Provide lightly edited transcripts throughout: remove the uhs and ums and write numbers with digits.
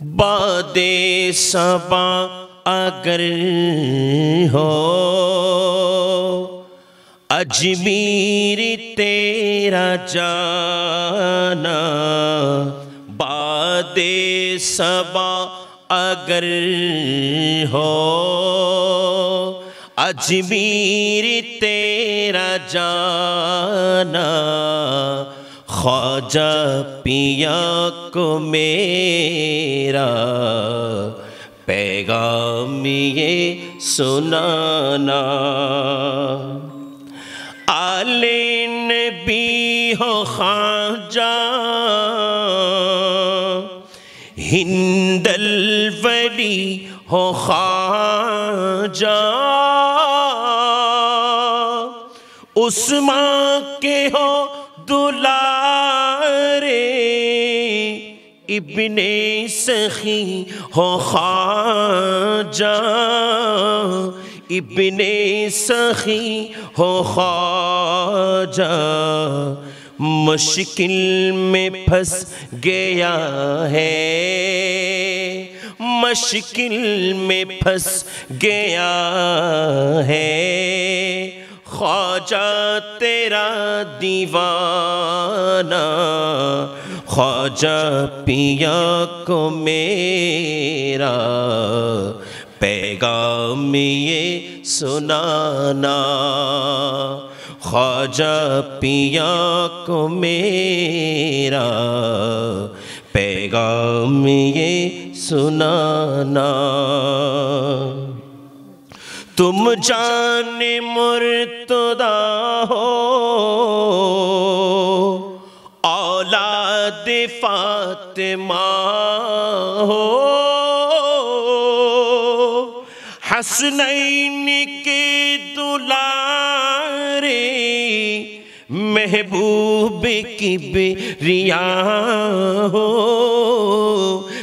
بادِ صبا اگر ہو اجمیر تیرا جانا، بادِ صبا اگر ہو اجمیر تیرا جانا، خواجہ پیا کو میرا پیغام یہ سنانا۔ آل نبی ہو خواجہ ہند الولی ہو خواجہ، عثمان کے ہو دلارے، ابن سخی ہو خواجہ، ابن سخی ہو خواجہ، مشکل میں پھنس گیا ہے، مشکل میں پھنس گیا ہے، خواجہ تیرا دیوانہ، خواجہ پیا کو میرا پیغام یہ سنانا، خواجہ پیا کو میرا پیغام یہ سنانا۔ تم جان مرتضیٰ ہو اولاد فاطمہ ہو، حسنین کے دلارے، محبوب کبریا ہو،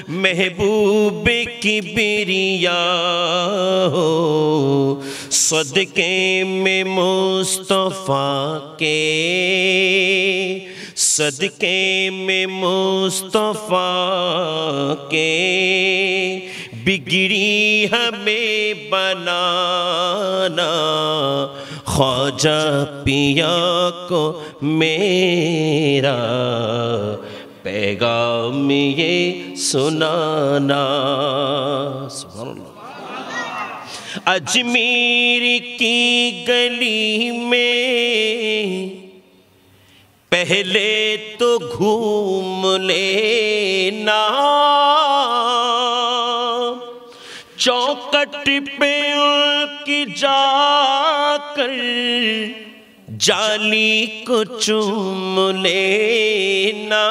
محبوب کبریا ہو، صدقے میں مصطفیٰ کے، صدقے میں مصطفیٰ کے، بگڑی ہمیں بنانا، خواجہ پیا کو میرا پیغام یہ سنانا۔ سبحان اللہ۔ اجمیر کی گلی میں پہلے تو گھوم لینا، چوکٹ پہ کی جا کر جالی کو چوم لینا،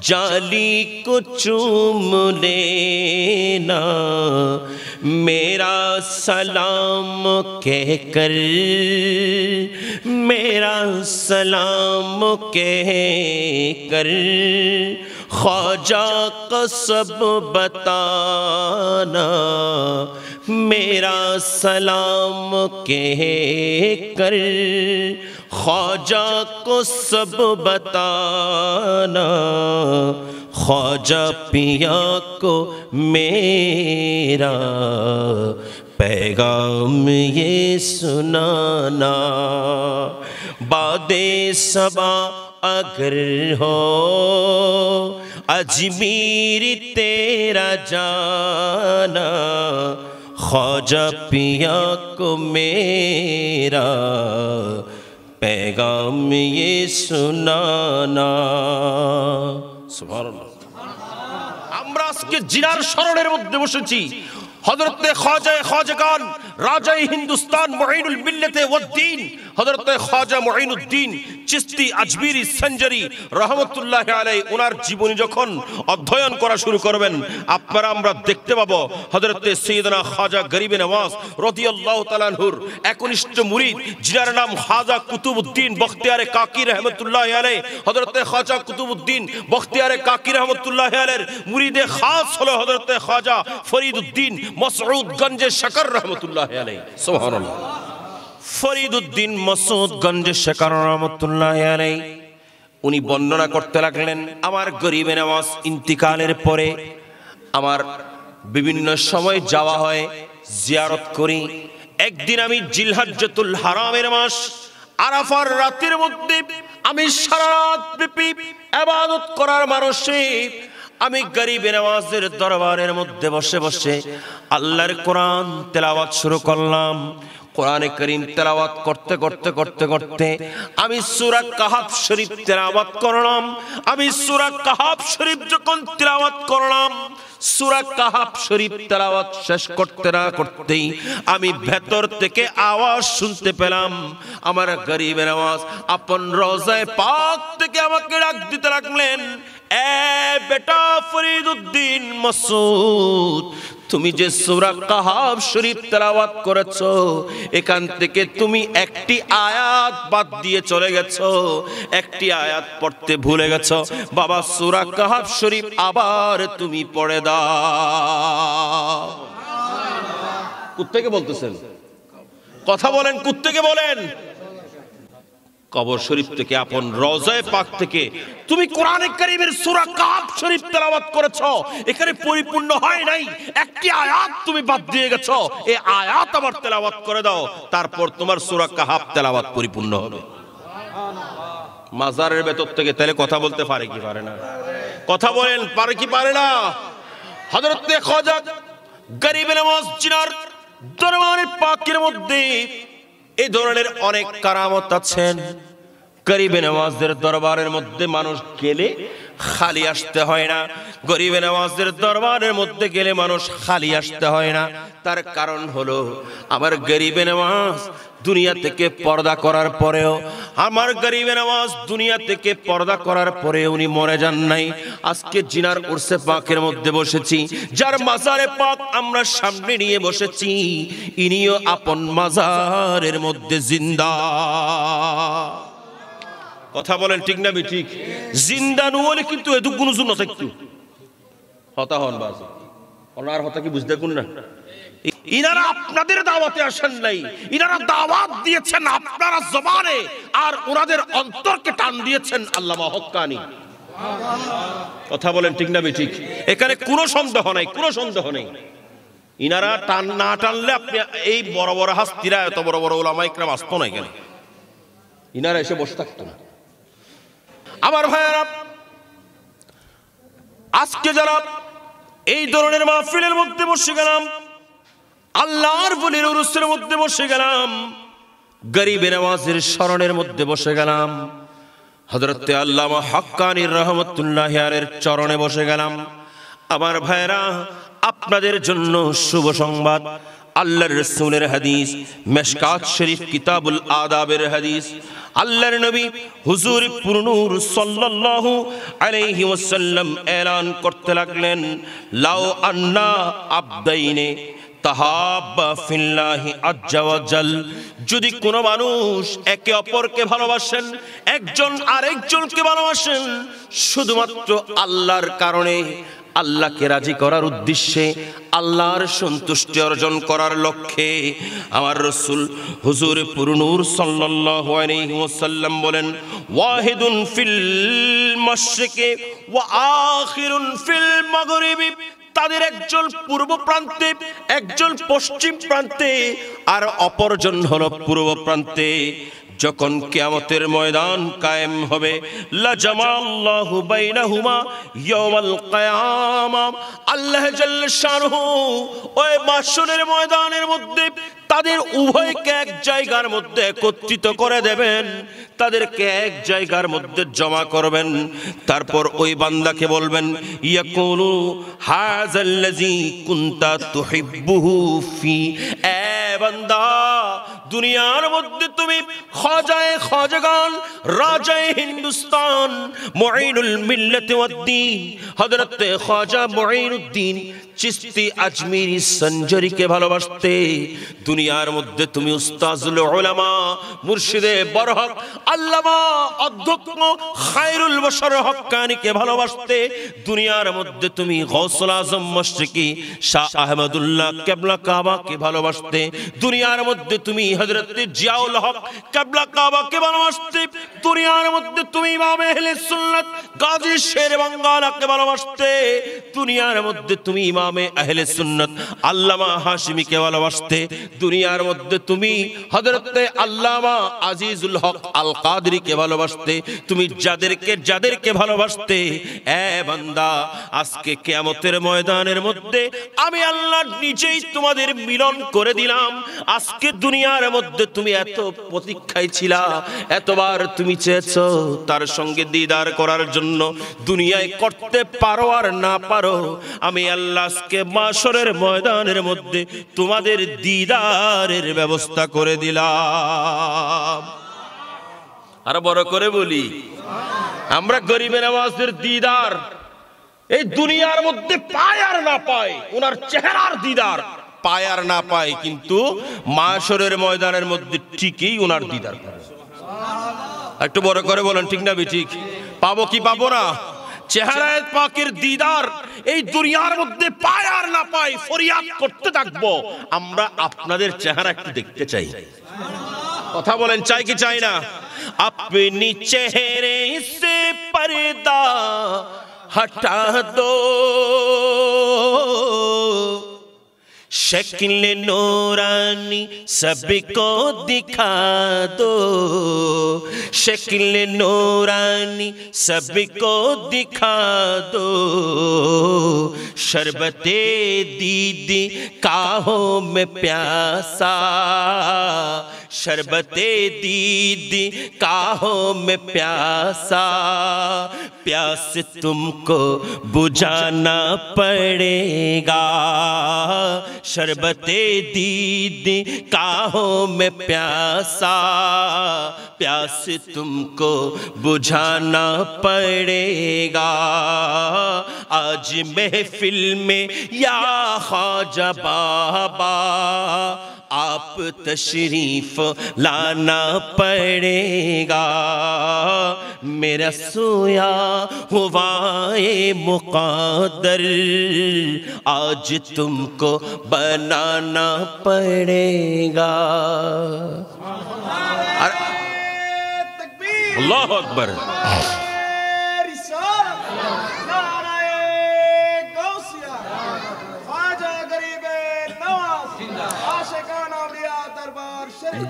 جالی کو چوم لینا، میرا سلام کہہ کر، میرا سلام کہہ کر، خواجہ کا سب بتانا، میرا سلام کہہ کر، خواجہ کو سب بتانا، خواجہ پیا کو میرا پیغام یہ سنانا۔ بادِ صبا اگر ہو اجمیر تیرا جانا، خواجہ پیا کو میرا پیغام یہ سنانا۔ سبحان اللہ۔ আমরা আজকে জিনার শরণের মধ্যে বসেছি। হযরত খাজা খাজাগান রাজাই হিন্দুস্তান মুঈনুল মিল্লাতে ওয়াদ্দিন হযরত খাজা মুঈনুদ্দিন চিশতি আজমিরি সঞ্জরি রহমাতুল্লাহি আলাইহি ওনার জীবনী যখন অধ্যয়ন করা শুরু করবেন, আপনারা আমরা দেখতে পাবো হযরত সাইয়েদনা খাজা গরিবে নওয়াজ রাদিয়াল্লাহু তাআলা আনহুর একনিষ্ঠ মুরিদ যার নাম খাজা কুতুবউদ্দিন বখতিয়ারে কাকি রহমাতুল্লাহি আলাইহি। হযরত খাজা কুতুবউদ্দিন বখতিয়ারে কাকি রহমাতুল্লাহি আলাইহির মুরিদে খাস হলো হযরত খাজা ফরিদউদ্দিন মাসউদ গঞ্জে শকর রহমাতুল্লাহি আলাইহি। সুবহানাল্লাহ। ফরিদউদ্দিন মাসউদ গঞ্জে শকর রহমাতুল্লাহি আলাইহি উনি বর্ণনা করতে লাগলেন, আমার গরিবে নওয়াজ ইন্তিকালের পরে আমার বিভিন্ন সময় যাওয়া হয়, জিয়ারত করি। একদিন আমি জিলহজ্জাতুল হারামের মাস আরাফার রাতের মধ্যে আমি সারা রাত ব্যাপী ইবাদত করার মানসে আমি গরিবে নওয়াজের দরবারের মধ্যে বসে বসে আল্লাহর কোরআন তেলাওয়াত শুরু করলাম। কোরআনে কারীম তেলাওয়াত করতে করতে করতে করতে আমি সূরা কাহাফ শরীফ তেলাওয়াত করলাম। আমি সূরা কাহাফ শরীফ যখন তেলাওয়াত করলাম, সূরা কাহাফ শরীফ তেলাওয়াত শেষ করতে না করতেই আমি ভেতর থেকে আওয়াজ শুনতে পেলাম। আমার গরিবে নওয়াজ আপন রওজায়ে পাক থেকে আমাকে ডাক দিতে লাগলেন, এ বেটা ফরিদউদ্দিন মাসউদ, তুমি যে সূরা কাহাফ শরীফ তেলাওয়াত করেছো, এখান থেকে তুমি একটি আয়াত বাদ দিয়ে চলে গেছো, একটি আয়াত পড়তে ভুলে গেছো। বাবা, সূরা কাহাফ শরীফ আবার তুমি পড়ে দাও। কোত্থেকে বলতেছেন? কথা বলেন, কোত্থেকে বলেন? কবর শরীফ থেকে, আপন রওজায়ে পাক থেকে তুমি কোরআনে কারীমের সূরা কাহাফ শরীফ তেলাওয়াত করেছো, এখানে পরিপূর্ণ হয় নাই, একটি আয়াত তুমি বাদ দিয়ে গেছো, এই আয়াত আবার তেলাওয়াত করে দাও, তারপর তোমার সূরা কাহাফ তেলাওয়াত পরিপূর্ণ হবে। মাজারের ভেতর থেকে তাহলে কথা বলতে পারে কি পারে না? কথা বলেন, পারে কি পারে না? হযরতে খাজা গরিবে নওয়াজ জিনার দরবারে পাকের মধ্যে এই ধরনের অনেক কারামত আছেন। গরিবে নওয়াজের দরবারের মধ্যে মানুষ গেলে খালি আসতে হয় না। গরিবে নওয়াজের দরবারের মধ্যে গেলে মানুষ খালি আসতে হয় না। তার কারণ হলো, আমার গরিবে নওয়াজ দুনিয়া থেকে পর্দা করার পরেও, আমার গরিবে নওয়াজ দুনিয়া থেকে পর্দা করার পরে উনি মরে যান নাই। আজকে জিনার উরসে পাকের মধ্যে বসেছি, যার মাজারে পাক আমরা সামনে নিয়ে বসেছি, ইনিও আপন মাজারের মধ্যে জিন্দা। কথা বলেন ঠিক না ঠিক? জিন্দা নলে কিন্তু এদু কোনো জন্য থাকতো হতা হন বাজ ওনার হতা কি বুঝতে কোন না। ইনারা আপনাদের দাওয়াতে আসেন নাই, ইনারা দাওয়াত দিয়েছেন আপনারা জবানে, আর ওনাদের অন্তরকে টান দিয়েছেন আল্লামা হক্কানি। কথা বলেন ঠিক না ঠিক? এখানে কোনো সন্দেহ নাই, কোনো সন্দেহ নেই। ইনারা টান না টানলে আপনি এই বড় বড় হাস্তিরা, এত বড় বড় ওলামা ইকরাম আসতো না এখানে, ইনারা এসে বসে থাকতো না। আমার ভাইয়েরা, আজকে যারা এই ধরনের মাহফিলের মধ্যে বসে গেলাম, আল্লাহর ওলির উরুসের মধ্যে বসে গেলাম, গরিবে নওয়াজের স্মরণের মধ্যে বসে গেলাম, হযরতে আল্লামা হক্কানী রাহমাতুল্লাহি আলাইহির চরণে বসে গেলাম, আমার ভাইয়েরা আপনাদের জন্য শুভ সংবাদ। আল্লাহর রাসূলের হাদিস, মিশকাত শরীফ কিতাবুল আদাবের হাদিস, আল্লাহর নবী হুজুর পুরনূর সাল্লাল্লাহু আলাইহি ওয়াসাল্লাম এলান করতে লাগলেন, লাউ আন্না আবদাইনে তাহাব্বা ফিল্লাহি আজ্জা ওয়া জাল, যদি কোন মানুষ একে অপরকে ভালোবাসেন, একজন আরেকজনকে ভালোবাসেন শুধুমাত্র আল্লাহর কারণে, আল্লাহকে রাজি করার উদ্দেশ্যে, আল্লাহর সন্তুষ্টি অর্জন করার লক্ষ্যে, আমার রাসূল হুজুর পুরনূর সাল্লাল্লাহু আলাইহি ওয়াসাল্লাম বলেন, ওয়াহিদুন ফিল মাশরিকি ওয়া আখিরুন ফিল মাগরিবি, তাদের একজন পূর্ব প্রান্তে, একজন পশ্চিম প্রান্তে, আর অপরজন হলো পূর্ব প্রান্তে। যখন কিয়ামতের ময়দান কায়েম হবে, লা জামাআল্লাহু বাইনাহুমা ইয়াওমাল কিয়ামা, আল্লাহ জাল্লা শানুহু ওই মাহশরের ময়দানের মধ্যে তাদের উভয়কে এক জায়গার মধ্যে একত্রিত করে দেবেন, তাদেরকে এক জায়গার মধ্যে জমা করবেন। তারপর ওই বান্দাকে বলবেন, ইয়াকুলু হাযাল্লাযী কুনতা তুহিব্বুহু ফি, এ বান্দা, দুনিয়ার মধ্যে তুমি খাজায়ে খাজাগান, রাজায়ে হিন্দুস্তান, মুঈনুল মিল্লাত ওয়াদ-দ্বীন হযরত খাজা মুঈনুদ্দিন চিশতি আজমিরি সঞ্জরিকে ভালোবাসতে, দুনিয়ার মধ্যে তুমি উস্তাজুল উলামা মুর্শিদে বরহক আল্লামা অধ্যক্ষ খায়রুল বশর হক্কানীকে ভালোবাসতে, দুনিয়ার মধ্যে তুমি গৌসুল আজম মশরিকি শাহ আহমদুল্লাহ কিবলা কাবাকে ভালোবাসতে, দুনিয়ার মধ্যে তুমি হযরত জিয়াউল হক কিবলা কাবাকে ভালোবাসতে, দুনিয়ার মধ্যে তুমি ইমাম আহলে সুন্নাত গাজী শের বাঙ্গালাকে ভালোবাসতে, দুনিয়ার মধ্যে তুমি ইমামে আহলে সুন্নাত আল্লামা হাশিমিকে ভালোবাসতে, দুনিয়ার মধ্যে তুমি হযরতে আল্লামা আজিজুল হক আল কাদরিকে ভালোবাসতে, তুমি যাদেরকে ভালোবাসতে, এ বান্দা আজকে কিয়ামতের ময়দানের মধ্যে আমি আল্লাহ নিজেই তোমাদের মিলন করে দিলাম। আজকে দুনিয়ার মধ্যে তুমি এত প্রতীক্ষায় ছিলা, এতবার তুমি চেয়েছো তার সঙ্গে দিদার করার জন্য, দুনিয়ায় করতে পারো আর না পারো, আমি আল্লাহ আজকে মাশরের ময়দানের মধ্যে তোমাদের দিদারের ব্যবস্থা করে দিলাম। আর বড় করে বলি, আমরা গরিবে নওয়াজের দিদার এই দুনিয়ার মধ্যে পায় আর না পায়, ওনার চেহারার দিদার পায় আর না পায়, কিন্তু মাশরের ময়দানের মধ্যে ঠিকই ওনার দিদার পাবে। একটু বড় করে বলেন ঠিক না ঠিক? পাবো কি পাবো না? চেহারায় পাকের দিদার এই দুনিয়ার মধ্যে পায় আর না পায়, ফরিয়াদ করতে থাকবো, আমরা আপনাদের চেহারা একটু দেখতে চাই। কথা বলেন, চাই কি চাই না? अपनी चेहरे से पर्दा हटा दो, शक्ल नूरानी सबको दिखा दो, शक्ल नूरानी सबको दिखा दो, शरबते दीदी काहों में प्यासा, शरबते दीदी काहों में प्यासा, प्यास तुमको बुझाना पड़ेगा, शरबते दीदी काहों में प्यासा, प्यास तुमको बुझाना पड़ेगा। आज महफिल में या ख्वाजा बाबा आप तशरीफ लाना पड़ेगा, मेरा सोया हुआ मुक़द्दर आज तुमको बनाना पड़ेगा। अल्लाहु अकबर।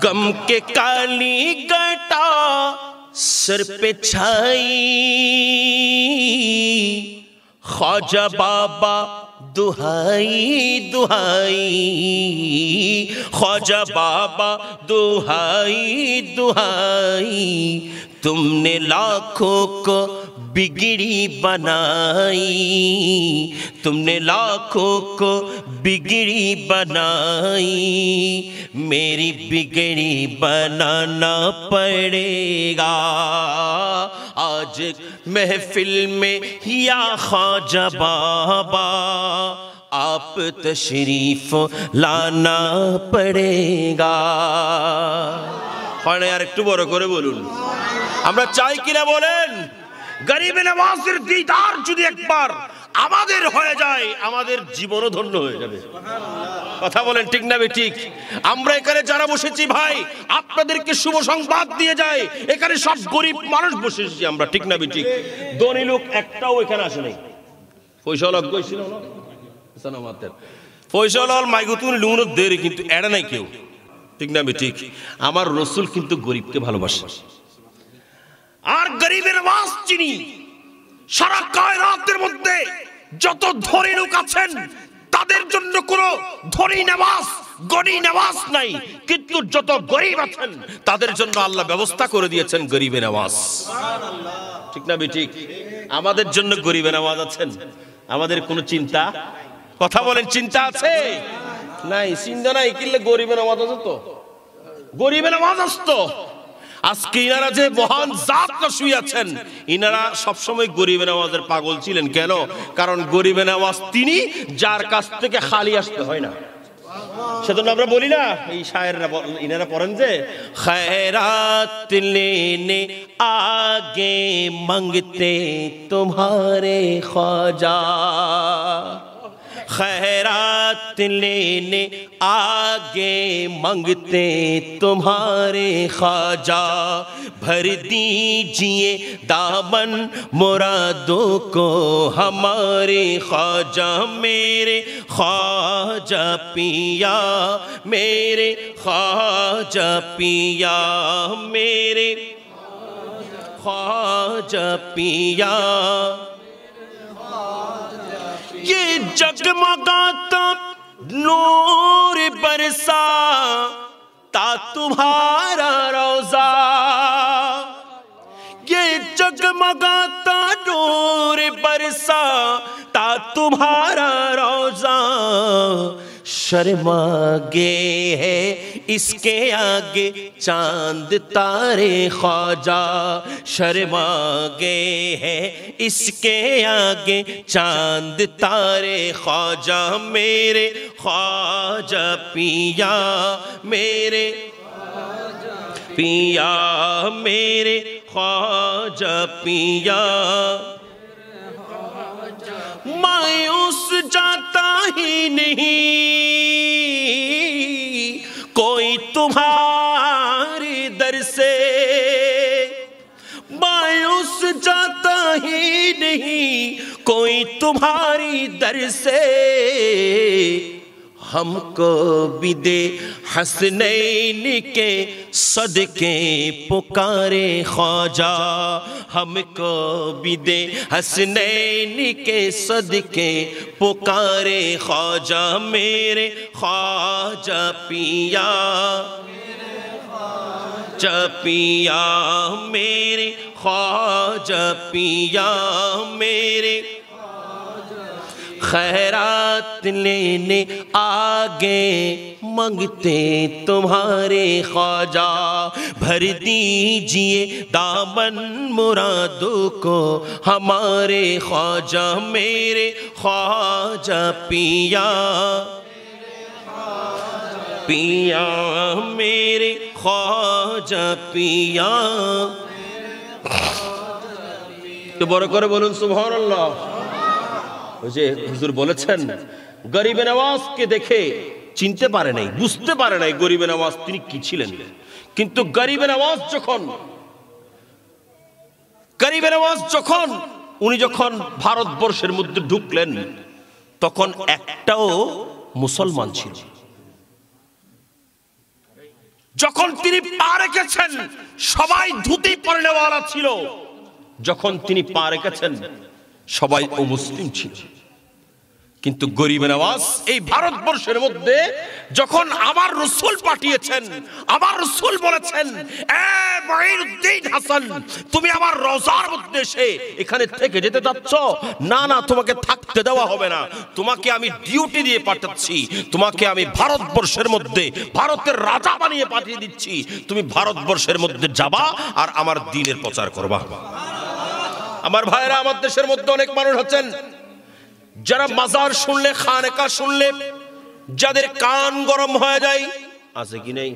गम के काली घटा सर पे छाई, ख्वाजा बाबा दुहाई दुहाई, ख्वाजा बाबा दुहाई दुहाई, तुमने लाखों को बिगड़ी बनाई, तुमने लाखों को बिगड़ी बनाई, मेरी बिगड़ी बनाना पड़ेगा। आज महफिल में या ख्वाजा बाबा आप तशरीफ लाना पड़ेगा। यार একটু বড় করে বলুন, আমরা চাই কিনা বলেন? গরিবে নওয়াজের দিদার যদি একবার আমাদের হয়ে যায়, আমাদের জীবনও ধন্য হয়ে যাবে। কথা বলেন ঠিক না ঠিক? আমরা এখানে যারা বসেছি ভাই, আপনাদেরকে শুভ সংবাদ দিয়ে যায়, এখানে সব গরিব মানুষ বসেছি আমরা, ঠিক না ঠিক? ধনী লোক একটাও এখানে আসে নাই। ফয়সাল হক কইছিল না সানামাতের, ফয়সাল হল মাইগুতুন লুন দেরি, কিন্তু এড়া নাই কেউ, ঠিক না ঠিক? আমার রাসূল কিন্তু গরিবকে ভালোবাসে, আর গরিবের নওয়াজ চিনি। সারা কায়নাতের মধ্যে যত ধনী লোক আছেন তাদের জন্য কোনো ধনী নওয়াজ গনি নওয়াজ নাই, কিন্তু যত গরিব আছেন তাদের জন্য আল্লাহ ব্যবস্থা করে দিয়েছেন গরিবে নওয়াজ। ঠিক না ঠিক? আমাদের জন্য গরিবে নওয়াজ আছেন, আমাদের কোনো চিন্তা, কথা বলেন, চিন্তা আছে নাই? চিন্তা নাই, কিনলে গরিবে নওয়াজ আছে তো, গরিবে নওয়াজ আসতো। আজকে ইনারা যে মহান জাত শুয়ে আছেন, ইনারা সবসময় গরিবে নওয়াজের পাগল ছিলেন। কেন? কারণ গরিবে নওয়াজ তিনি যার কাছ থেকে খালি আসতে হয় না। সেজন্য আমরা বলি না, এই শায়েররা ইনারা পড়েন যে খৈরাত লেনে আগে মাंगते तुम्हारे ख्वाजा, खैरात लेने आगे मांगते तुम्हारे ख्वाजा, भर दीजिए दामन मुरादों को हमारे ख्वाजा, मेरे ख्वाजा पिया, मेरे ख्वाजा पिया, मेरे ख्वाजा पिया। ये जगमगाता नूर बरसा ता तुम्हारा रोजा, ये जगमगाता नूर बरसा ता तुम्हारा रोजा, शर्मा गे है इसके आगे चांद तारे ख्वाजा, शर्मा गे है इसके आगे चांद तारे ख्वाजा, मेरे ख्वाजा पिया, मेरे पिया, मेरे ख्वाजा पिया। मायूस जाता ही नहीं कोई तुम्हारे दर से, मायूस जाता ही नहीं कोई तुम्हारी दर से, हमको भी दे हसनैन के सदके पुकारे ख्वाजा, हमको भी दे हसनैन के सदके पुकारे ख्वाजा, मेरे ख्वाजा पिया, ख्वाजा पिया, मेरे ख्वाजा पिया, मेरे खैरात लेने आगे मांगते तुम्हारे ख्वाजा, भर दीजिए दामन मुरादों को हमारे ख्वाजा, मेरे ख्वाजा पिया, पिया, मेरे ख्वाजा पिया। तो बड़ा करे बोलूं सुभानाल्लाह। যে হুজুর বলেছেন গরিবে নওয়াজকে দেখে চিনতে পারে নাই, বুঝতে পারে নাই গরিবে নওয়াজ তিনি কি ছিলেন, কিন্তু গরিবে নওয়াজ যখন উনি যখন ভারতবর্ষের মধ্যে ঢুকলেন তখন একটাও মুসলমান ছিল। যখন তিনি পা রেখেছেন সবাই ধুতি পরে নেওয়ালা ছিল, যখন তিনি পা রেখেছেন সবাই অমুসলিম ছিল। কিন্তু গরিবে নওয়াজ এই ভারতবর্ষের মধ্যে যখন আমার রাসূল পাঠিয়েছেন, আমার রাসূল বলেছেন এ মুঈনুদ্দিন হাসান তুমি আমার রওজার মধ্যে এসে এখানে থেকে যেতে চাচ্ছ, না না তোমাকে থাকতে দেওয়া হবে না, তোমাকে আমি ডিউটি দিয়ে পাঠাচ্ছি, তোমাকে আমি ভারতবর্ষের মধ্যে ভারতের রাজা বানিয়ে পাঠিয়ে দিচ্ছি, তুমি ভারতবর্ষের মধ্যে যাবা আর আমার দ্বীনের প্রচার করবা। আমার ভাইরা, আমার দেশের মধ্যে অনেক মানুষ আছেন যারা মাজার শুনলে, খানকা শুনলে যাদের কান গরম হয়ে যায়, আছে কি নেই?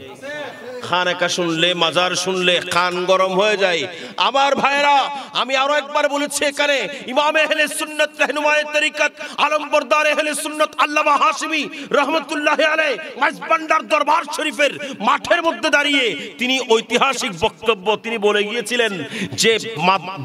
খানকা শুনলে, মাজার শুনলে কান গরম হয়ে যায়। আমার ভাইরা, আমি আরো একবার বলেছি, এখানে ইমাম আহলে সুন্নাত রাহনুমায়ে তরিকত আলমবরদার আহলে সুন্নাত আল্লামা হাশিমি রাহমাতুল্লাহি আলাইহি মাঝবান্ডার দরবার শরীফের মাঠের মধ্যে দাঁড়িয়ে তিনি ঐতিহাসিক বক্তব্য তিনি বলে গিয়েছিলেন যে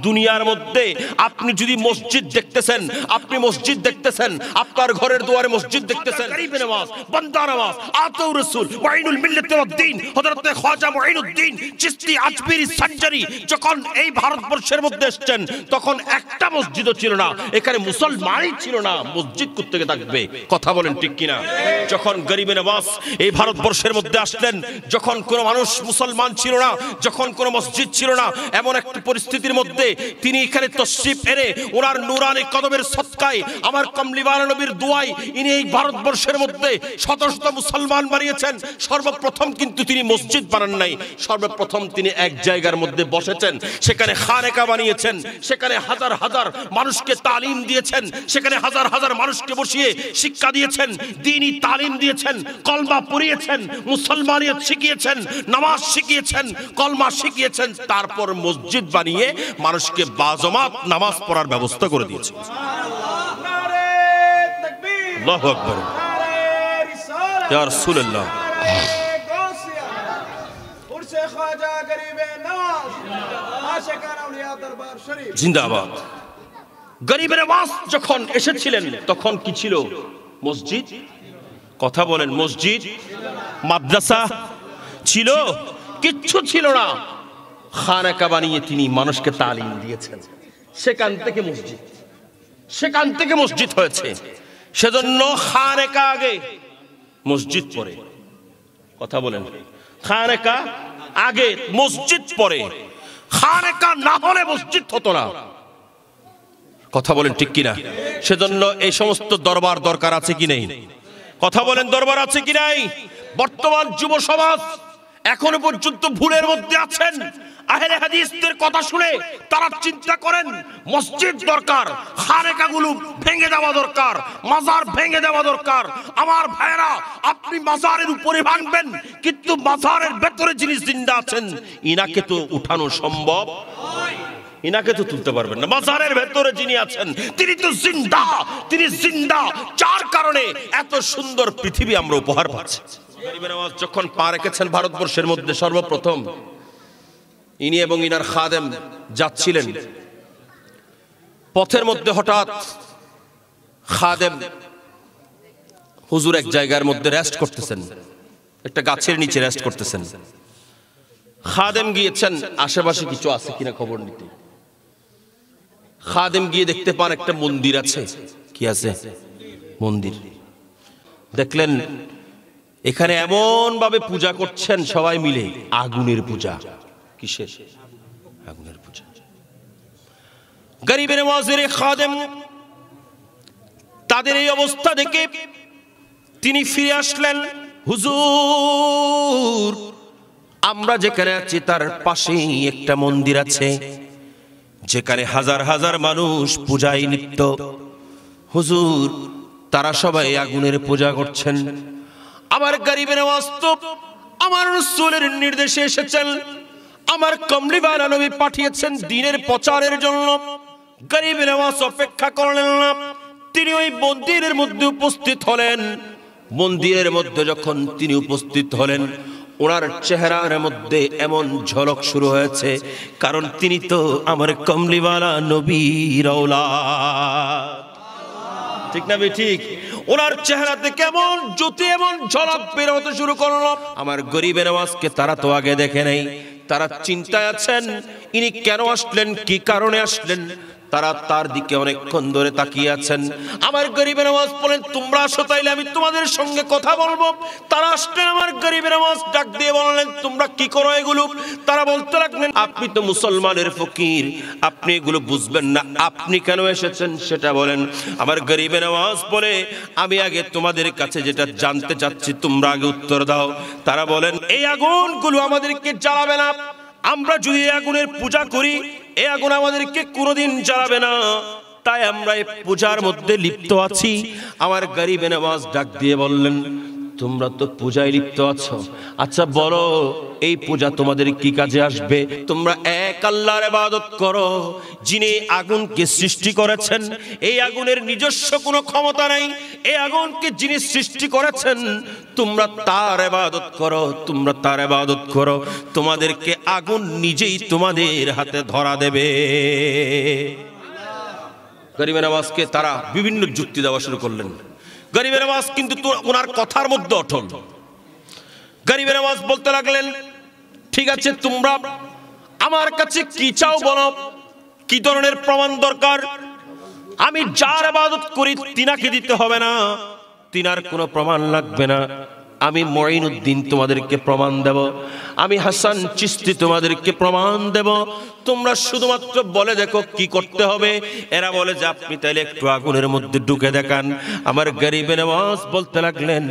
দুনিয়ার মধ্যে আপনি যদি মসজিদ দেখতেছেন, আপনি মসজিদ দেখতেছেন, আপনার ঘরের দুয়ারে মসজিদ দেখতেছেন, গরিবে নওয়াজ, বান্দা নওয়াজ, আতাউর রাসূল, মুঈনুল মিল্লাত ওয়াদ দ্বীন হযরত খাজা মুঈনুদ্দিন চিশতি আজমিরি সঞ্জারি যখন এই ভারতবর্ষের মধ্যে এসেছেন তখন একটা মসজিদও ছিল না, এখানে মুসলমানই ছিল না, মসজিদ কোত্থেকে থাকবে? কথা বলেন ঠিক কিনা? যখন গরিবে নওয়াজ এই ভারতবর্ষের মধ্যে আসলেন, যখন কোনো মানুষ মুসলমান ছিল না, যখন কোনো মসজিদ ছিল না, এমন একটা পরিস্থিতির মধ্যে তিনি এখানে তশরিফ এনে ওনার নূরানি কদমের সদকায়, আমার কমলিওয়ালা নবীর দোয়ায় ইনি এই ভারতবর্ষের মধ্যে শত শত মুসলমান বানিয়েছেন। সর্বপ্রথম কিন্তু তিনি মসজিদ বানান নাই, সর্বপ্রথম তিনি এক জায়গার মধ্যে বসেছেন, সেখানে খানেকা বানিয়েছেন, সেখানে হাজার হাজার মানুষকে তালিম দিয়েছেন, সেখানে হাজার হাজার মানুষকে বসিয়ে শিক্ষা দিয়েছেন, দ্বীনি তালিম দিয়েছেন, কলমা পড়িয়েছেন, মুসলমানিয়ত শিখিয়েছেন, নামাজ শিখিয়েছেন, কলমা শিখিয়েছেন, তারপর মসজিদ বানিয়ে মানুষকে বাজমাত নামাজ পড়ার ব্যবস্থা করে দিয়েছেন। আল্লাহু আকবার, ইয়া রাসূলুল্লাহ। জিন্দাবাদ। গরিবের আওয়াজ যখন এসেছিলেন তখন কি ছিল? মসজিদ। কথা বলেন, মসজিদ মাদ্রাসা ছিল? কিচ্ছু ছিল না। খানেকা বানিয়ে তিনি মানুষকে তালিম দিয়েছেন, সেখান থেকে মসজিদ, সেখান থেকে মসজিদ হয়েছে। সেজন্য খানেকা আগে, মসজিদ পরে। কথা বলেন, খানেকা আগে, মসজিদ পরে। খানেকা না হলে মসজিদ হতো না। কথা বলেন ঠিক কিনা? সেজন্য এই সমস্ত দরবার দরকার আছে কি নেই? কথা বলেন, দরবার আছে কি নাই? বর্তমান যুব সমাজ এখনো পর্যন্ত ভুলের মধ্যে আছেন। আহলে হাদিসদের কথা শুনে তারা চিন্তা করেন মসজিদ দরকার, খানেকাগুলো ভেঙে দেওয়া দরকার, মাজার ভেঙে দেওয়া দরকার। আমার ভাইরা, আপনি মাজারের উপরে ভাঙবেন, কিন্তু মাজারের ভেতরে যিনি জিন্দা আছেন ইনাকে তো উঠানো সম্ভব, ইনাকে তো তুলতে পারবেন না। মাজারের ভেতরে যিনি আছেন তিনি তো জিন্দা, তিনি জিন্দা। যার কারণে এত সুন্দর পৃথিবী আমরা উপহার পাচ্ছি। গরিবের আওয়াজ যখন পা রেখেছেন ভারতবর্ষের মধ্যে, সর্বপ্রথম ইনি এবং ইনার খাদেম যাচ্ছিলেন, পথের মধ্যে হঠাৎ খাদেম হুজুর এক জায়গার মধ্যে রেস্ট করতেছেন, একটা গাছের নিচে রেস্ট করতেছেন। খাদেম গিয়েছেন আশেপাশে কিছু আছে কিনা খবর নিতে। খাদেম গিয়ে দেখতে পান একটা মন্দির আছে। কি আছে? মন্দির। দেখলেন এখানে এমন ভাবে পূজা করছেন সবাই মিলে, আগুনের পূজা। কিসের? আগুনের পূজা। গরিবের নওয়াজের খাদেম তাদের এই অবস্থা দেখে তিনি ফিরে আসলেন, হুজুর আমরা যেখানে আছি তার পাশেই একটা মন্দির আছে, যেখানে হাজার হাজার মানুষ পূজায় লিপ্ত। হুজুর তারা সবাই আগুনের পূজা করছেন। আমার গরিবের নওয়াজ তো আমার রাসূলের নির্দেশে এসেছেন, আমার কমলিওয়ালা নবী পাঠিয়েছেন দ্বীনের প্রচারের জন্য। গরিবের নওয়াজ অপেক্ষা করলেন না, তিনি ওই মন্দিরের মধ্যে উপস্থিত হলেন। মন্দিরের মধ্যে যখন তিনি উপস্থিত হলেন, ওনার চেহারার মধ্যে এমন ঝলক শুরু হয়েছে, কারণ তিনি তো আমার কমলিওয়ালা নবীর আওলাদ। ঠিক না বে ঠিক? ওনার চেহারাতে কেমন জ্যোতি, এমন ঝলক বের হতে শুরু করলো। আমার গরিবের নওয়াজকে তারা তো আগে দেখে নাই, তারা চিন্তায় আছেন ইনি কেন আসলেন, কি কারণে আসলেন। তারা তার দিকে অনেকক্ষণ ধরে তাকিয়ে আছেন। আমার গরিবের নওয়াজ বলেন, তোমরা আসো তাইলে আমি তোমাদের সঙ্গে কথা বলবো। তারা আসলেন, আমার গরিবের নওয়াজ ডাক দিয়ে বললেন, তোমরা কি করো এগুলো? তারা বলতে লাগলেন, আপনি তো মুসলমানের ফকির, আপনি এগুলো বুঝবেন না, আপনি কেন এসেছেন সেটা বলেন। আমার গরিবের নওয়াজ বলে, আমি আগে তোমাদের কাছে যেটা জানতে চাচ্ছি তোমরা আগে উত্তর দাও। তারা বলেন, এই আগুনগুলো আমাদেরকে জ্বালাবে না, আমরা যদি আগুনের পূজা করি এই আগুন আমাদেরকে কোনোদিন জ্বালাবে না, তাই আমরা এই পূজার মধ্যে লিপ্ত আছি। আমার গরিবের নওয়াজ ডাক দিয়ে বললেন, তোমরা তো পূজায় লিপ্ত আছো, আচ্ছা বলো এই পূজা তোমাদের কি কাজে আসবে? তোমরা এক আল্লাহর ইবাদত করো, যিনি আগুনকে সৃষ্টি করেছেন। এই আগুনের নিজস্ব কোনো ক্ষমতা নাই, এই আগুনকে যিনি সৃষ্টি করেছেন তোমরা তার ইবাদত করো, তোমরা তার ইবাদত করো, তোমাদেরকে আগুন নিজেই তোমাদের হাতে ধরা দেবে। গরিবের নওয়াজকে তারা বিভিন্ন যুক্তি দেওয়া শুরু করলেন। গরিবের নওয়াজ কিন্তু ওনার কথার মধ্যে অটল। গরিবের নওয়াজ বলতে লাগলেন, ঠিক আছে তোমরা আমার কাছে কি চাও বলো, কি ধরনের প্রমাণ দরকার? আমি যার ইবাদত করি তিনাকে দিতে হবে না, তিনার কোনো প্রমাণ লাগবে না। আমি মঈনুদ্দিন তোমাদেরকে প্রমাণ দেব, আমি হাসান চিশতি তোমাদেরকে প্রমাণ দেব। তোমরা শুধুমাত্র বলে দেখো কি করতে হবে। এরা বলে যে আপনি তাইলে একটু আগুনের মধ্যে ঢুকে দেখান। আমার গরিবে নওয়াজ বলতে লাগলেন,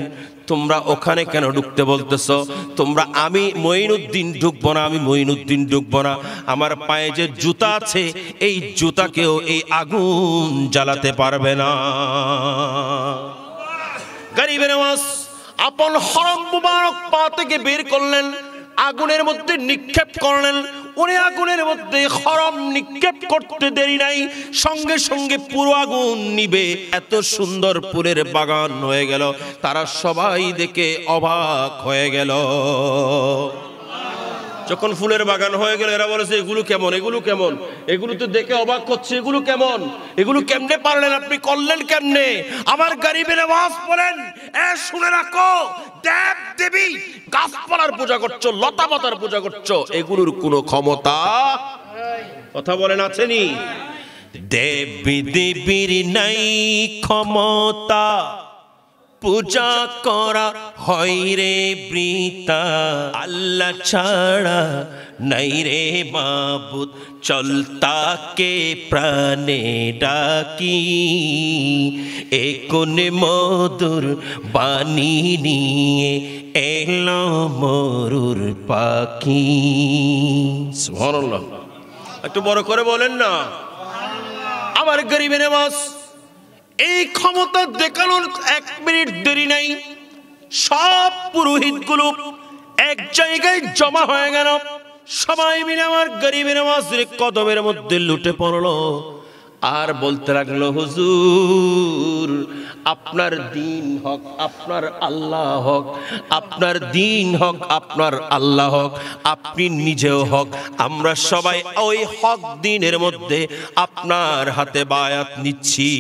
তোমরা ওখানে কেন ঢুকতে বলতেছ? তোমরা, আমি মঈনুদ্দিন ঢুকবো না, আমি মঈনুদ্দিন ঢুকবো না। আমার পায়ে যে জুতা আছে, এই জুতাকেও এই আগুন জ্বালাতে পারবে না। গরিবে নওয়াজ আপন হরম মুবারক পা থেকে বের করলেন, আগুনের মধ্যে নিক্ষেপ করলেন। ওরে আগুনের মধ্যে হরম নিক্ষেপ করতে দেরি নাই, সঙ্গে সঙ্গে পুরো আগুন নিবে। এত সুন্দর ফুলের বাগান হয়ে গেল, তারা সবাই দেখে অবাক হয়ে গেল। যখন ফুলের বাগান হয়ে গেল, এরা বলেছে এগুলো কেমন, এগুলো কেমন, এগুলো তো দেখে অবাক হচ্ছে, এগুলো কেমন, এগুলো কেমনে পারলেন আপনি, করলেন কেমনে? আমার গরিবে নওয়াজ বলেন, এ শুনে রাখো, দেব দেবী গাছপালার পূজা করছো, লতা পাতার পূজা করছো, এগুলোর কোনো ক্ষমতা, কথা বলেন, আছেনি? দেবী দেবীর নাই ক্ষমতা, পূজা করা হয় রে বৃথা, আল্লাহ ছাড়া নাই রে মাবুদ, চল তাকে প্রাণে ডাকি, এ কোন মধুর বাণী নিয়ে এলো মরুর পাখি। সুবহানাল্লাহ, একটু বড় করে বলেন না। আমার গরিবে নওয়াজ এই ক্ষমতা দেখানোর 1 মিনিট দেরি নাই, সব পুরোহিতগুলো এক জায়গায় জমা হয়ে গেল। সবাই মিলে আমার গরিবে নওয়াজের কদমের মধ্যে লুটে পড়লো আর বলতে লাগলো, হুজুর আপনার দিন হক, আপনার আল্লাহ হক, আপনার দিন হক, আপনার আল্লাহ হক, আপনি নিজেও হক, আমরা সবাই ওই হক দিনের মধ্যে আপনার হাতে বায়াত নিচ্ছি।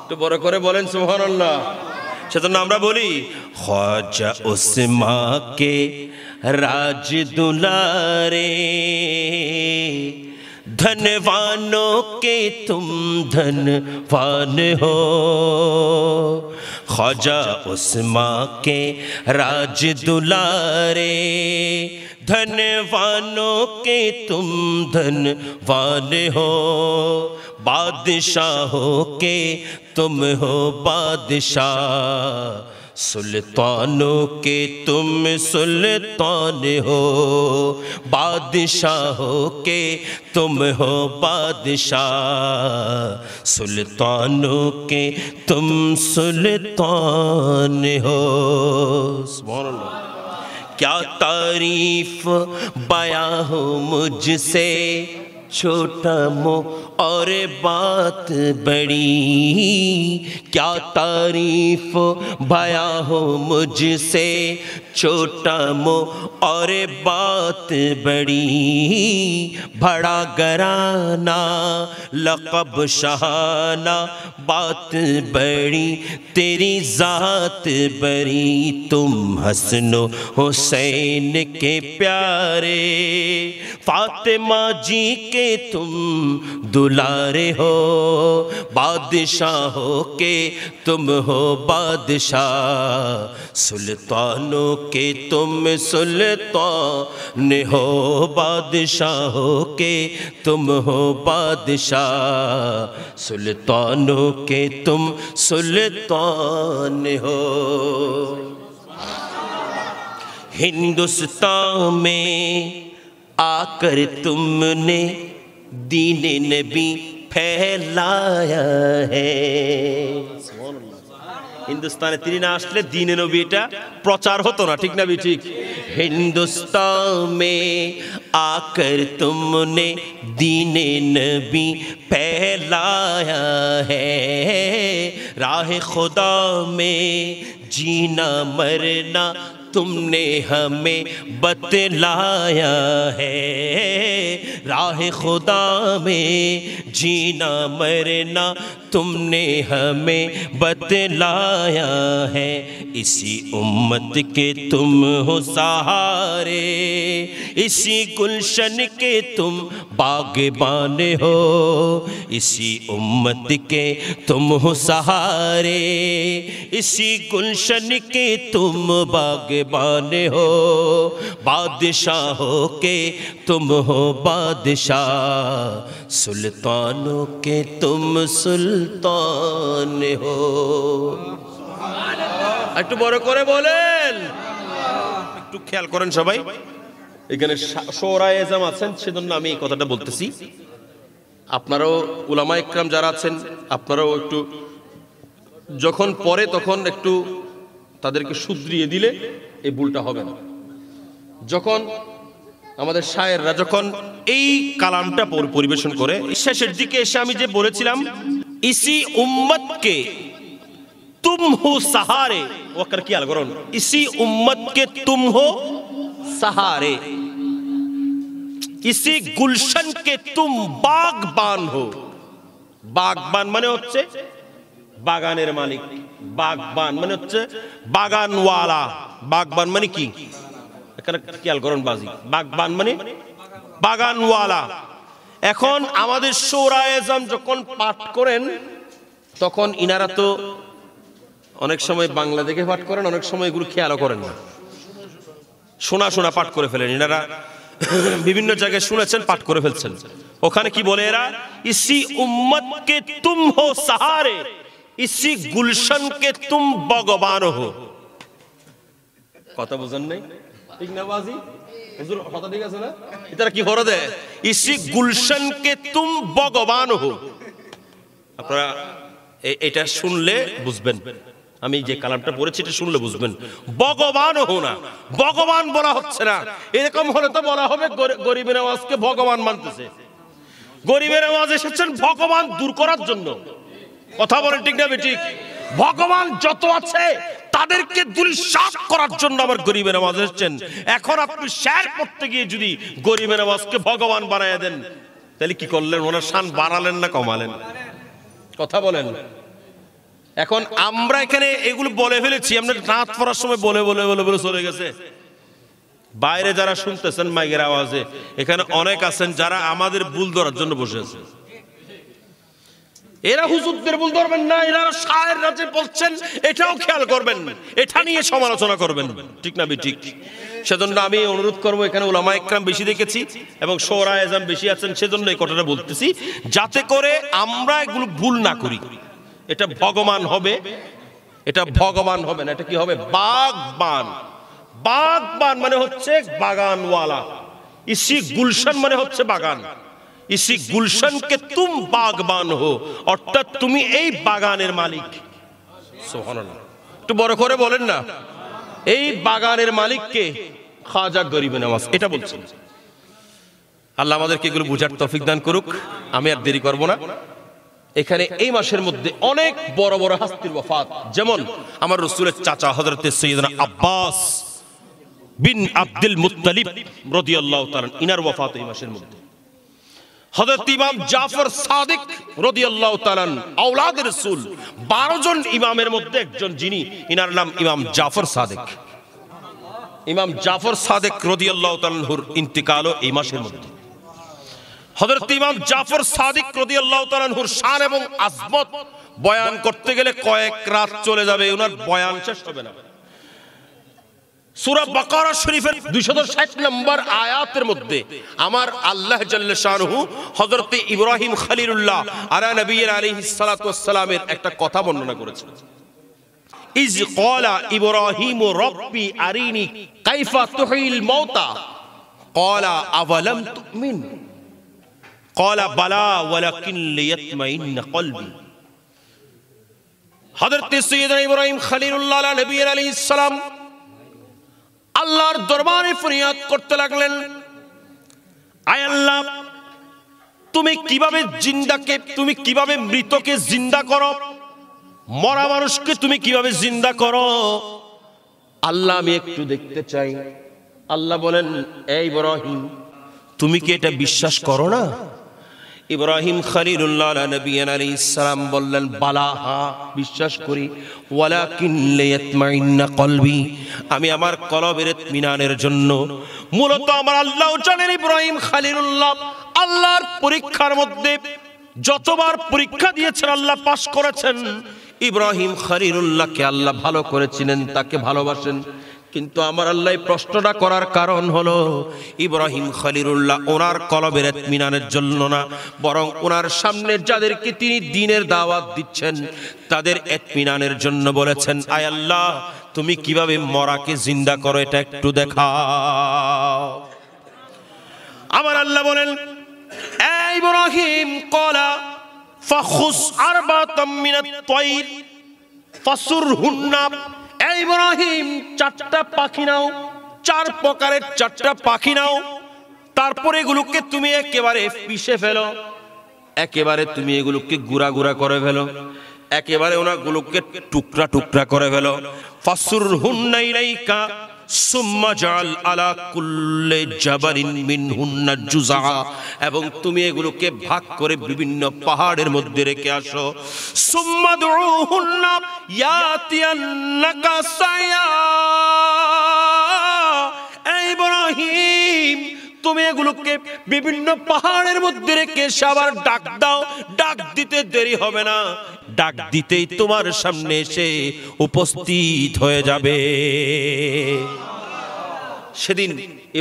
একটু বড় করে বলেন সুবহানাল্লাহ। সেজন্য আমরা বলি, খ্বাজা উসমাকে রাজ দুলারে, धनवानों के तुम धनवान हो, ख्वाजा उस्मा के राज दुलारे, धनवानों के तुम धनवान हो, बादशाहों के तुम हो बादशाह, सुल्तानों के तुम सुल्तान हो, बादशाहों के तुम हो बादशाह, सुल्तानों के तुम सुल्तान हो। सुभान अल्लाह। क्या तारीफ बयां हो मुझसे, छोटा मुँह और बात बड़ी, क्या तारीफ बयां हो मुझसे, छोटा मुँह और बात बड़ी, बड़ा घराना लक़ब शहाना, बात बड़ी तेरी ज़ात बड़ी, तुम हसनो हुसैन के प्यारे, फातिमा जी के तुम दुलारे हो, बादशाहों के तुम हो बादशाह, सुल्तानों के तुम सुल्तान हो, बादशाहों के तुम हो बादशाह, सुल्तानों के तुम सुल्तान हो। हिंदुस्तान में आकर तुमने दीन नबी फैलाया है। हिंदुस्ताने তিনি না আসলে দীন নবী এটা প্রচার হতো না, ঠিক না বি ঠিক? हिंदुस्तान में आकर तुमने दीन नबी फैलाया है, राह खुदा में जीना मरना तुमने हमें बतलाया है, राह खुदा में जीना मरना तुमने हमें बतलाया है, इसी उम्मत के तुम हो सहारे, इसी गुलशन के तुम बागबान हो, इसी उम्मत के तुम हो सहारे, इसी गुलशन के तुम बागबान हो, बादशाहों के तुम हो बादशाह, सुल्तानों के तुम सुल्तान हो। একটু বড় করে বলেন, একটু খেয়াল করেন সবাই। এখানে শোরায়ে এজাম আছেন, সেজন্য আমি এই কথাটা বলতেছি। আপনারাও উলামা ইকরাম যারা আছেন, আপনারাও একটু যখন পড়ে তখন একটু তাদেরকে শুধরিয়ে দিলে এই ভুলটা হবে না। যখন আমাদের শায়েররা যখন এই কালামটা পরিবেশন করে শেষের দিকে এসে আমি যে বলেছিলাম ইসি উম্মত কে तुम हो सहारे, वो कर क्या करो, इसी उम्मत के तुम हो सहारे, इसी गुलशन के तुम बागबान हो। बागबान माने হচ্ছে বাগানের মালিক, বাগবান মানে হচ্ছে বাগানওয়ালা। বাগবান মানে কি, এখানে খেয়াল করুন বাজি, বাগবান মানে বাগানওয়ালা। এখন আমাদের শোরায়ে এজাম যখন পাঠ করেন তখন ইনারা তো অনেক সময় বাংলা দেখে পাঠ করেন, অনেক সময় এগুলো খেয়ালও করেন না, শোনা শোনা পাঠ করে ফেলেন। এনারা বিভিন্ন জায়গায় শুনেছেন, পাঠ করে ফেলছেন। ওখানে কি বলে এরা, ইসি উম্মত কে তুম হো সাহারে, ইসি গুলশন কে তুম ভগবান হো। কথা বুঝেন নাই? ঠিক না বাজি? হুজুর কথা ঠিক আছে না? এটা কি হরে দেয়, ইসি গুলশন কে তুম ভগবান হো। আপনারা এটা শুনলে বুঝবেন, আমি যে কালামটা পড়েছি এটা শুনলে বুঝবেন। ভগবান হো না, ভগবান বলা হচ্ছে না। এরকম হলে তো বলা হবে গরিবের আওয়াজকে ভগবান মানতেছে। গরিবের আওয়াজ এসেছেন ভগবান দূর করার জন্য। কথা বলেন ঠিক না ঠিক? ভগবান যত আছে তাদেরকে দুলিশাত করার জন্য আবার গরিবের আওয়াজ এসেছেন। এখন আপনি শের পড়তে গিয়ে যদি গরিবের আওয়াজকে ভগবান বানায় দেন তাহলে কি করলেন? ওনার শান বাড়ালেন না কমালেন? কথা বলেন। এখন আমরা এখানে এগুলো বলে ফেলেছি, আমরা রাত পড়ার সময় বলে বলে বলে বলে চলে গেছে। বাইরে যারা শুনতেছেন মাইকের আওয়াজে, এখানে অনেক আছেন যারা আমাদের ভুল ধরার জন্য বসে আছে। এরা হুজুরদের ভুল ধরবেন না, এরা শায়েররা যে বলছেন এটাও খেয়াল করবেন, এটা নিয়ে সমালোচনা করবেন। ঠিক না ঠিক? সেজন্য আমি অনুরোধ করবো, এখানে উলামা ইকরাম বেশি দেখেছি এবং শোরায়ে এজাম বেশি আছেন, সেজন্য এই কথাটা বলতেছি, যাতে করে আমরা এগুলো ভুল না করি। এটা ভগবান হবে, এটা ভগবান হবে না, এটা কি হবে? বাগবান। বাগবান মানে হচ্ছে বাগানওয়ালা, ইসি গুলশন মানে হচ্ছে বাগান, ইসি গুলশন কে তুম বাগবান হো, অর্থাৎ তুমি এই বাগানের মালিক। সুবহানাল্লাহ, একটু বড় করে বলেন না, এই বাগানের মালিককে খাজা গরিবে নওয়াজ, এটা বলছেন। আল্লাহ আমাদেরকে এগুলো বুঝার তৌফিক দান করুক। আমি আর দেরি করব না। এখানে এই মাসের মধ্যে অনেক বড় বড় হাস্তির ওয়াফাত, যেমন আমার রাসূলের চাচা হযরত সাইয়েদনা আব্বাস বিন আব্দুল মুত্তালিব রাদিয়াল্লাহু তাআলা ইনার ওয়াফাত এই মাসের মধ্যে। হযরত ইমাম জাফর সাদিক রাদিয়াল্লাহু তাআলা আওলাদ রাসূল 12 জন ইমামের মধ্যে একজন, যিনি ইনার নাম ইমাম জাফর সাদিক। ইমাম জাফর সাদিক রাদিয়াল্লাহু তাআলার ইন্তিকালও এই মাসের মধ্যে। হযরত ইমাম জাফর সাদিক রাদিয়াল্লাহু তাআলার শান এবং আজমত বয়ান করতে গেলে কয়েক রাত চলে যাবে, ওনার বয়ান শেষ হবে না। সূরা বাকারা শরীফের 260 নম্বর আয়াতের মধ্যে আমার আল্লাহ জাল্লা শানুহু হযরত ইব্রাহিম খলিলুল্লাহ আলা নবিয়্যিনা আলাইহিস সালাতু ওয়াস সালামের একটা কথা বর্ণনা করেছেন। ইজ ক্বালা ইব্রাহিম রাব্বি আরিনি কাইফা তুহিল মাউতা ক্বালা আওয়ালাম তুমিন ক্বালা বালা ওয়ালাকিন লিয়াতমাইন্না কলবি। হযরত সাইয়্যিদনা ইব্রাহিম খলিলুল্লাহ আলা নবিয়্যিনা আলাইহিস সালাম আল্লাহর দরবারে ফরিয়াদ করতে লাগলেন, আয় আল্লাহ, তুমি কিভাবে মৃতকে জিন্দা করো, মরা মানুষকে তুমি কিভাবে জিন্দা করো, আল্লাহ আমি একটু দেখতে চাই। আল্লাহ বলেন, এই ইব্রাহিম, তুমি কি এটা বিশ্বাস করো না? ইব্রাহিম খলিলুল্লাহ নবিয়্যিনা আলাইহিস সালাম বললেন, বালা, হ্যাঁ বিশ্বাস করি, ওয়ালাকিন লিয়াতমাইন্না কলবি, আমি আমার কলবের ইতমিনানের জন্য। মূলত আমার আল্লাহ জানেন ইব্রাহিম খলিলুল্লাহ আল্লাহর পরীক্ষার মধ্যে যতবার পরীক্ষা দিয়েছেন আল্লাহ পাস করেছেন। ইব্রাহিম খলিলুল্লাহকে আল্লাহ ভালো করেছিলেন, তাকে ভালোবাসেন। কিন্তু আমার আল্লাহ প্রশ্নটা করার কারণ হলো ইব্রাহিম খলিলুল্লাহ ওনার কলবের ইতমিনানের জন্য না, বরং ওনার সামনে যাদেরকে তিনি দ্বীনের দাওয়াত দিচ্ছেন তাদের ইতমিনানের জন্য বলেছেন, আয় আল্লাহ তুমি কিভাবে মরাকে জিন্দা করো এটা একটু দেখাও। আমার আল্লাহ বলেন, এ ইব্রাহিম ক্বালা ফাখুস আরবাতাম মিনাত তায়র ফাসুরহুন্না, এই ইব্রাহিম চারটা পাখি নাও, চার প্রকারের চারটা পাখি নাও, তারপরে এগুলোকে তুমি একেবারে পিষে ফেলো, একেবারে তুমি এগুলোকে গুড়া গুড়া করে ফেলো, একেবারে ওনাগুলোকে টুকরা টুকরা করে ফেলো। ফাসুরহুন্না ইলাইকা সুম্মা জাআল আলা কুল্লি জাবালিন মিনহুন্না জুযা, এবং তুমি এগুলোকে ভাগ করে বিভিন্ন পাহাড়ের মধ্যে রেখে আসো। সুম্মা দুউহুন্না ইয়াতিয়ান্নাকা সায়া, ইব্রাহিম তুমি এগুলোকে বিভিন্ন পাহাড়ের মধ্যে রেখে আবার ডাক দাও, ডাক দিতে দেরি হবে না, ডাক দিতেই তোমার সামনে এসে উপস্থিত হয়ে যাবে। সেদিন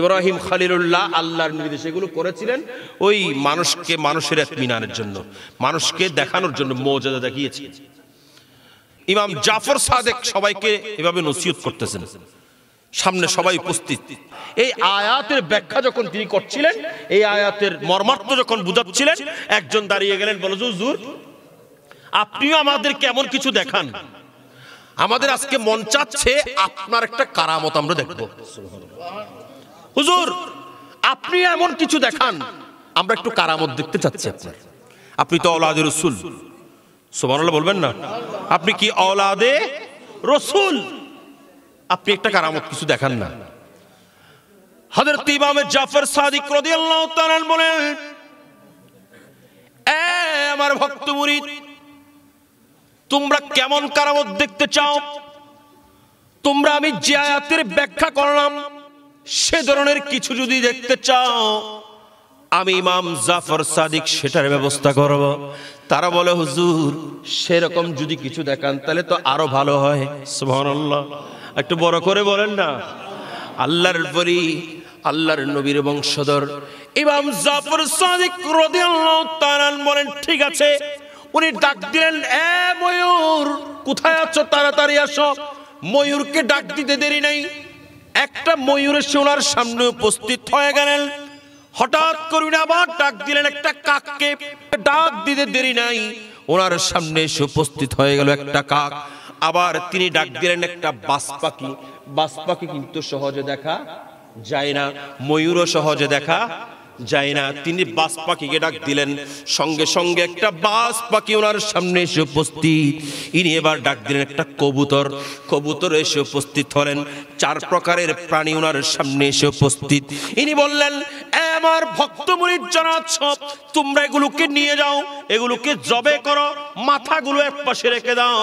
ইব্রাহিম খলিলুল্লাহ আল্লাহর নির্দেশে এগুলো করেছিলেন ওই মানুষকে মানুষের ইতমিনানের জন্য, মানুষকে দেখানোর জন্য মুজিজা দেখিয়েছেন। ইমাম জাফর সাদেক সবাইকে এভাবে নসিহত করতেছেন, সামনে সবাই উপস্থিত। এই আয়াতের ব্যাখ্যা যখন তিনি করছিলেন, এই আয়াতের মর্মার্থ যখন বুঝাচ্ছিলেন, একজন দাঁড়িয়ে গেলেন, বলল, হুজুর আপনিও আমাদেরকে এমন কিছু দেখান, আমাদের আজকে মন চাচ্ছে আপনার একটা কারামত আমরা দেখব। হুজুর আপনি এমন কিছু দেখান, আমরা একটু কারামত দেখতে চাচ্ছি আপনার। আপনি তো আওলাদে রাসূল, সুবহানাল্লাহ বলবেন না? আপনি কি আওলাদে রাসূল? আপনি একটা কারামত কিছু দেখান না। হযরত ইমাম জাফর সাদিক রাদিয়াল্লাহু তাআলা বলেন, এ আমার ভক্ত মুরিদ, তোমরা কেমন কারামত দেখতে চাও? তোমরা আমি যে আয়াতের ব্যাখ্যা করলাম সে ধরনের কিছু যদি দেখতে চাও, আমি ইমাম জাফর সাদিক সেটার ব্যবস্থা করব। তারা বলে, হুজুর সেরকম যদি কিছু দেখান তাহলে তো আরো ভালো হয়। সুবহানাল্লাহ, একটু বড় করে বলেন না। আল্লাহর পরি, আল্লাহর নবীর বংশধর ইমাম জাফর সাদিক রাদিয়াল্লাহু তাআলা বলেন, ঠিক আছে। উনি ডাক দিলেন, এ ময়ূর কোথায় আছো, তাড়াতাড়ি আসো। ময়ূরকে ডাক দিতে দেরি নাই, একটা ময়ূর এসে ওনার সামনে উপস্থিত হয়ে গেলেন। হঠাৎ করে আবার ডাক দিলেন একটা কাককে, ডাক দিতে দেরি নাই, ওনার সামনে এসে উপস্থিত হয়ে গেল একটা কাক। আবার তিনি ডাক দিলেন একটা বাজ পাখি। বাজ পাখি কিন্তু সহজে দেখা যায় না, ময়ূরও সহজে দেখা যায় না। তিনি বাজ পাখিকে ডাক দিলেন, সঙ্গে সঙ্গে একটা বাজ পাখি ওনার সামনে এসে উপস্থিত। ইনি এবার ডাক দিলেন একটা কবুতর, কবুতর এসে উপস্থিত হলেন। চার প্রকারের প্রাণী ওনার সামনে এসে উপস্থিত। ইনি বললেন, আমার ভক্ত মুরিদ যারা আছো, তোমরা এগুলোকে নিয়ে যাও, এগুলোকে জবে করো, মাথাগুলো এক পাশে রেখে দাও,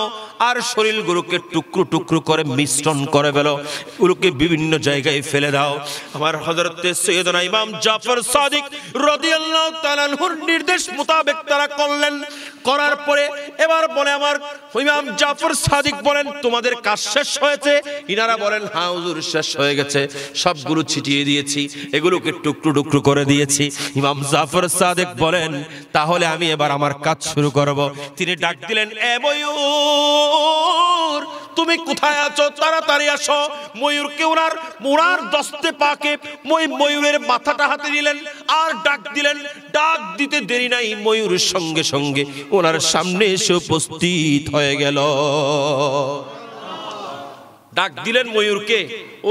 আর শরীরগুলোকে টুকরো টুকরো করে মিশ্রণ করে ফেলো, এগুলোকে বিভিন্ন জায়গায় ফেলে দাও। আমার হযরতে সৈয়দনা ইমাম জাফর সাদিক রাদিয়াল্লাহু তাআলা আনহুর নির্দেশ মোতাবেক তারা করলেন। করার পরে এবার বলে, আমার ইমাম জাফর সাদিক বলেন, তোমাদের কাজ শেষ হয়েছে? ইনারা বলেন, হ্যাঁ হুজুর শেষ হয়ে গেছে, সবগুলো ছিটিয়ে দিয়েছি, এগুলোকে টুকরো টুকরো করে দিয়েছি। ইমাম জাফর সাদিক বলেন, তাহলে আমি এবার আমার কাজ শুরু করব। তিনি ডাক দিলেন, এ ময়ূর তুমি কোথায় আছো, তাড়াতাড়ি আসো। ময়ূরকে ওনার দস্তে পাকে ময়ূরের মাথাটা হাতে নিলেন আর ডাক দিলেন। ডাক দিতে দেরি নাই, ময়ূরের সঙ্গে সঙ্গে ওনার সামনে এসে উপস্থিত হয়ে গেল। ডাক দিলেন ময়ূরকে,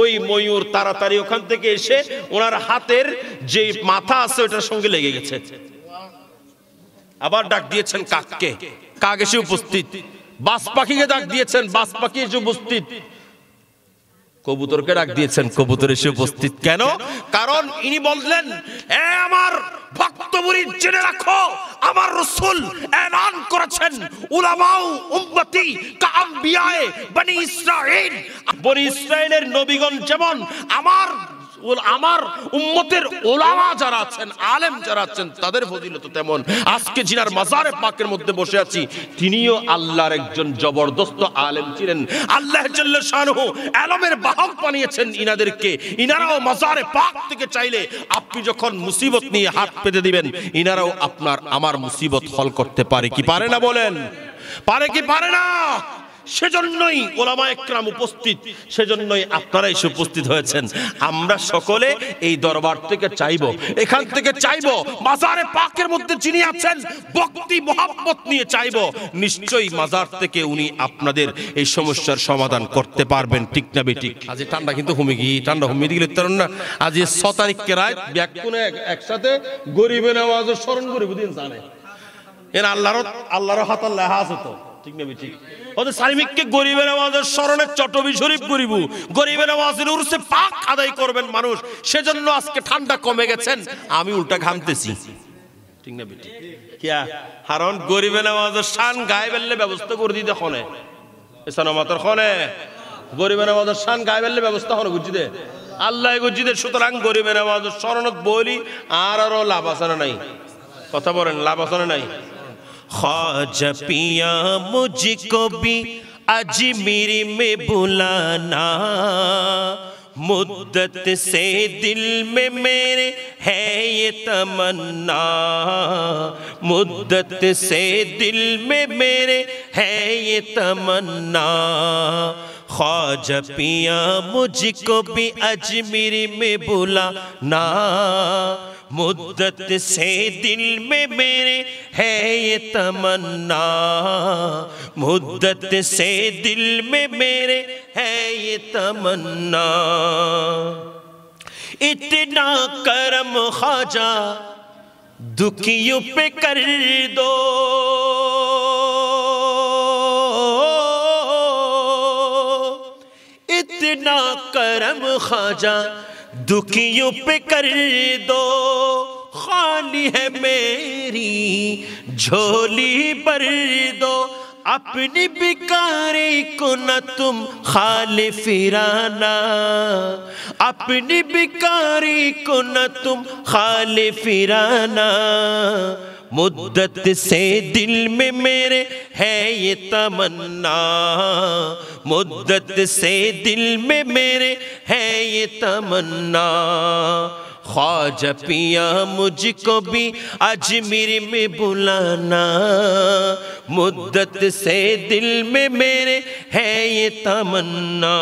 ওই ময়ূর তাড়াতাড়ি ওখান থেকে এসে ওনার হাতের যে মাথা আছে ওটার সঙ্গে লেগে গেছে। আবার ডাক দিয়েছেন কাককে, কাক এসে উপস্থিত। বাজ পাখিকে ডাক দিয়েছেন, বাজ পাখি এসে উপস্থিত। কবুতরকে ডাক দিয়েছেন, কবুতর এসে উপস্থিত। কেন? কারণ ইনি বললেন, এ আমার ভক্ত মুরিদ জেনে রাখো, আমার রাসূল এলান করেছেন উলামাউ উম্মতি কাআম্বিয়ায়ে বনি ইসরাঈল, বনি ইসরাঈলের নবীগণ যেমন আমার উম্মতের ওলামা যারা আছেন, আলেম যারা আছেন, তাদের ফজিলত তেমন। আজকে জিনার মাজারে পাকের মধ্যে বসে আছি, তিনিও আল্লাহর একজন জবরদস্ত আলেম ছিলেন। আল্লাহ জাল্লা শানুহু আলমের বাহক বানিয়েছেন ইনাদেরকে। ইনারাও মাজারে পাক থেকে চাইলে আপনি যখন মুসিবত নিয়ে হাত পেতে দিবেন, ইনারাও আপনার আমার মুসিবত হল করতে পারে কি পারে না? বলেন, পারে কি পারে না? সেজন্যই ওলামায়ে কেরাম উপস্থিত, সেজন্যই আপনারা এসে উপস্থিত হয়েছেন। আমরা সকলে এই দরবার থেকে চাইবো, এখান থেকে চাইবো, মাজারে পাকের মধ্যে যিনি আছেন ভক্তি মোহাব্বত নিয়ে চাইবো, নিশ্চয়ই মাজার থেকে উনি আপনাদের এই সমস্যার সমাধান করতে পারবেন। ঠিক না বেঠিক? আজ ঠান্ডা কিন্তু ঠান্ডা হুমি দিলে তরুণ না। আজ 6 তারিখকে রাত ব্যাকুনে একসাথে গরিবের আওয়াজের স্মরণ করিব দিন জানে এর আল্লাহর হাত লেখা আছে তো। ঠিক না বেঠিক? ওদের সালিমিককে গরিবের আওয়াজের স্মরণে চটবি শরীফ করিব, গরিবের আওয়াজের উরসে পাক আদায় করবেন মানুষ। সেজন্য আজকে ঠান্ডা কমে গেছেন, আমি উল্টা ঘামতেছি। ঠিক না বেঠিক? কিয়া কারণ গরিবের আওয়াজের শান গায়ে বেললে ব্যবস্থা করে দিতে খনে এসানমাতর খনে গরিবের আওয়াজের শান গায়ে বেললে ব্যবস্থা হলো গুজিদে আল্লাহ গুজিদে। সুতরাং গরিবের আওয়াজের স্মরণত বলি আরো লাভ আছে না নাই? কথা বলেন, লাভ আছে না নাই? ख्वाजा पिया मुझको भी अजमेर में बुलाना, मुद्दत से दिल में मेरे है ये तमन्ना, मुद्दत से दिल में मेरे है ये तमन्ना, ख्वाजा पिया मुझको भी अजमेर में बुलाना, मुद्दत से दिल में मेरे है ये तमन्ना, मुद्दत से दिल में मेरे है ये तमन्ना, इतना करम ख्वाजा दुखियों पे कर दो, इतना करम ख्वाजा दुखियों पे कर दो, खाली है मेरी झोली भर दो, अपनी बिकारी को न तुम खाली फिराना, अपनी बिकारी को न तुम खाली फिराना, मुद्दत से दिल में मेरे है ये तमन्ना, मुद्दत से दिल में मेरे है ये तमन्ना, ख्वाजा पिया मुझको भी अजमेर में बुलाना, मुद्दत से दिल में मेरे है ये तमन्ना,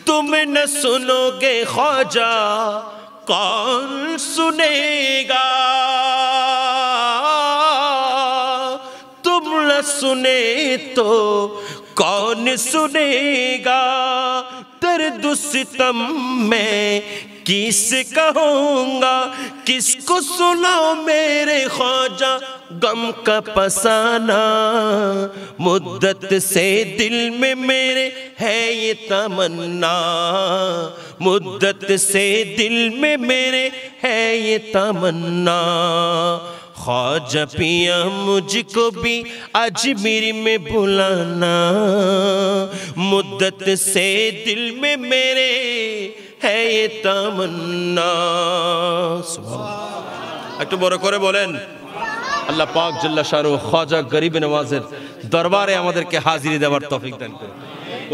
तुम न सुनोगे ख्वाजा कौन सुनेगा, तुम न सुने तो कौन सुनेगा, दर्द सितम में किस कहूँगा, किसको सुनाओ मेरे ख्वाजा गम का फसाना, मुद्दत से दिल में मेरे है ये तमन्ना, मुद्दत से दिल में मेरे है ये तमन्ना, ख्वाजा पिया मुझको भी अजमेर में बुलाना, मुद्दत से दिल में मेरे है ये तमन्ना। একটু বড় করে বলেন আল্লাহ পাক জাল্লা শানু খ্বাজা গরিব নওয়াজের দরবারে আমাদেরকে হাজিরি দেওয়ার তৌফিক দান করুন,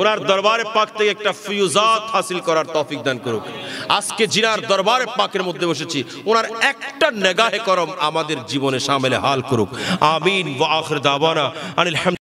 ওনার দরবারে পাক থেকে একটা ফিউজাত হাসিল করার তৌফিক দান করুক। আজকে জিনার দরবারে পাকের মধ্যে বসেছি, ওনার একটা নেগাহে করম আমাদের জীবনে শামিল হাল করুক। আমিন ওয়া আখির দাওয়ানা আনিল হামদ।